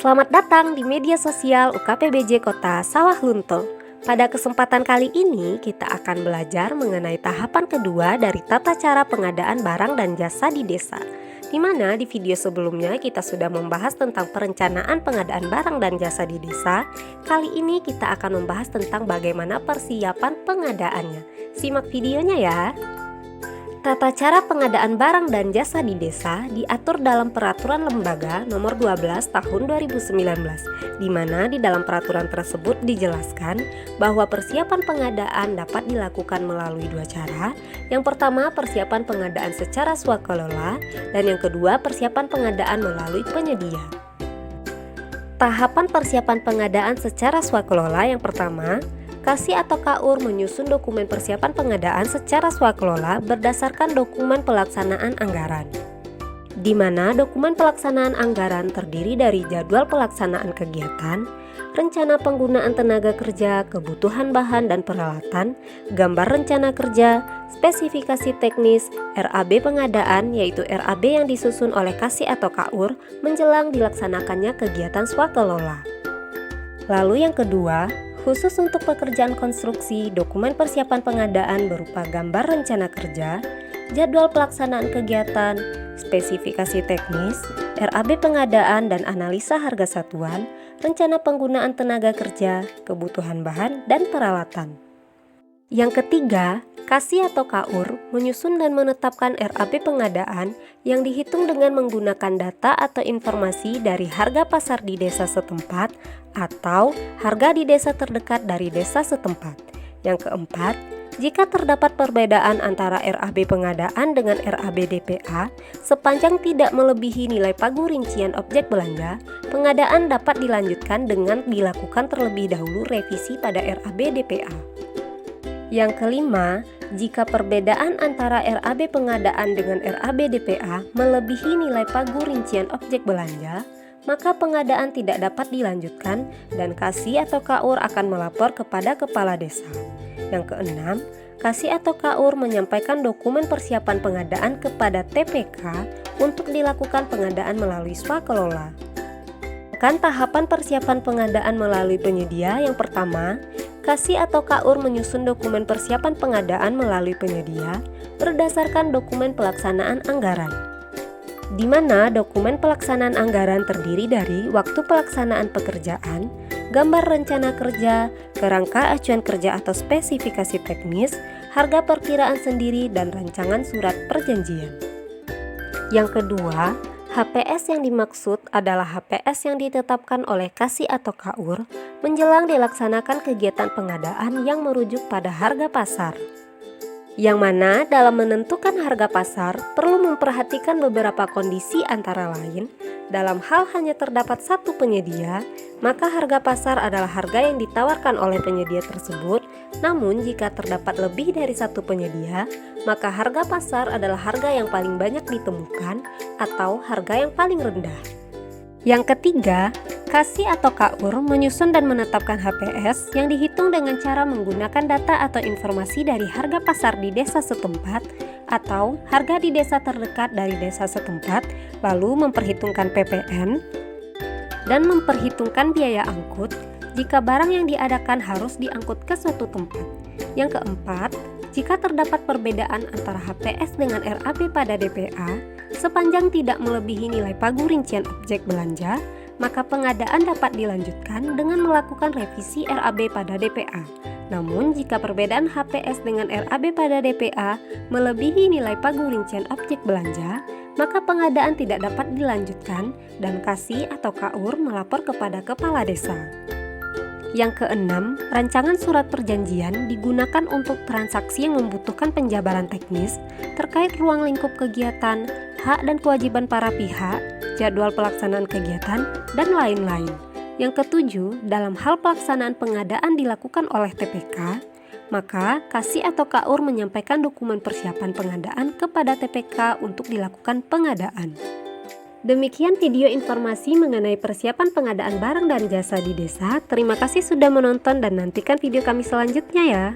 Selamat datang di media sosial UKPBJ Kota Sawah Lunto. Pada kesempatan kali ini kita akan belajar mengenai tahapan kedua dari tata cara pengadaan barang dan jasa di desa. Di mana di video sebelumnya kita sudah membahas tentang perencanaan pengadaan barang dan jasa di desa. Kali ini kita akan membahas tentang bagaimana persiapan pengadaannya. Simak videonya ya. Tata cara pengadaan barang dan jasa di desa diatur dalam Peraturan Lembaga Nomor 12 Tahun 2019, di mana di dalam peraturan tersebut dijelaskan bahwa persiapan pengadaan dapat dilakukan melalui dua cara. Yang pertama, persiapan pengadaan secara swakelola, dan yang kedua, persiapan pengadaan melalui penyedia. Tahapan persiapan pengadaan secara swakelola yang pertama, Kasih atau KAUR menyusun dokumen persiapan pengadaan secara swakelola berdasarkan dokumen pelaksanaan anggaran, di mana dokumen pelaksanaan anggaran terdiri dari jadwal pelaksanaan kegiatan, rencana penggunaan tenaga kerja, kebutuhan bahan dan peralatan, gambar rencana kerja, spesifikasi teknis, RAB pengadaan yaitu RAB yang disusun oleh Kasih atau KAUR menjelang dilaksanakannya kegiatan swakelola. Lalu yang kedua, khusus untuk pekerjaan konstruksi, dokumen persiapan pengadaan berupa gambar rencana kerja, jadwal pelaksanaan kegiatan, spesifikasi teknis, RAB pengadaan dan analisa harga satuan, rencana penggunaan tenaga kerja, kebutuhan bahan dan peralatan. Yang ketiga, Kasih atau KAUR menyusun dan menetapkan RAB pengadaan yang dihitung dengan menggunakan data atau informasi dari harga pasar di desa setempat atau harga di desa terdekat dari desa setempat. Yang keempat, jika terdapat perbedaan antara RAB pengadaan dengan RAB DPA sepanjang tidak melebihi nilai pagu rincian objek belanja, pengadaan dapat dilanjutkan dengan dilakukan terlebih dahulu revisi pada RAB DPA. Yang kelima, jika perbedaan antara RAB pengadaan dengan RAB DPA melebihi nilai pagu rincian objek belanja, maka pengadaan tidak dapat dilanjutkan dan Kasih atau KAUR akan melapor kepada kepala desa. Yang keenam, Kasih atau KAUR menyampaikan dokumen persiapan pengadaan kepada TPK untuk dilakukan pengadaan melalui swakelola. Tahapan persiapan pengadaan melalui penyedia yang pertama, Kasih atau KAUR menyusun dokumen persiapan pengadaan melalui penyedia berdasarkan dokumen pelaksanaan anggaran, di mana dokumen pelaksanaan anggaran terdiri dari waktu pelaksanaan pekerjaan, gambar rencana kerja, kerangka acuan kerja atau spesifikasi teknis, harga perkiraan sendiri, dan rancangan surat perjanjian. Yang kedua, HPS yang dimaksud adalah HPS yang ditetapkan oleh Kasih atau KAUR menjelang dilaksanakan kegiatan pengadaan yang merujuk pada harga pasar. Yang mana dalam menentukan harga pasar perlu memperhatikan beberapa kondisi antara lain, dalam hal hanya terdapat satu penyedia, maka harga pasar adalah harga yang ditawarkan oleh penyedia tersebut. Namun jika terdapat lebih dari satu penyedia, maka harga pasar adalah harga yang paling banyak ditemukan atau harga yang paling rendah. Yang ketiga, Kasih atau KAUR menyusun dan menetapkan HPS yang dihitung dengan cara menggunakan data atau informasi dari harga pasar di desa setempat atau harga di desa terdekat dari desa setempat, lalu memperhitungkan PPN dan memperhitungkan biaya angkut jika barang yang diadakan harus diangkut ke suatu tempat. Yang keempat, jika terdapat perbedaan antara HPS dengan RAB pada DPA sepanjang tidak melebihi nilai pagu rincian objek belanja, maka pengadaan dapat dilanjutkan dengan melakukan revisi RAB pada DPA. Namun jika perbedaan HPS dengan RAB pada DPA melebihi nilai pagu rincian objek belanja, maka pengadaan tidak dapat dilanjutkan dan Kasih atau KAUR melapor kepada kepala desa. Yang keenam, rancangan surat perjanjian digunakan untuk transaksi yang membutuhkan penjabaran teknis terkait ruang lingkup kegiatan, hak dan kewajiban para pihak, jadwal pelaksanaan kegiatan, dan lain-lain. Yang ketujuh, dalam hal pelaksanaan pengadaan dilakukan oleh TPK, maka Kasih atau KAUR menyampaikan dokumen persiapan pengadaan kepada TPK untuk dilakukan pengadaan. Demikian video informasi mengenai persiapan pengadaan barang dan jasa di desa. Terima kasih sudah menonton dan nantikan video kami selanjutnya ya.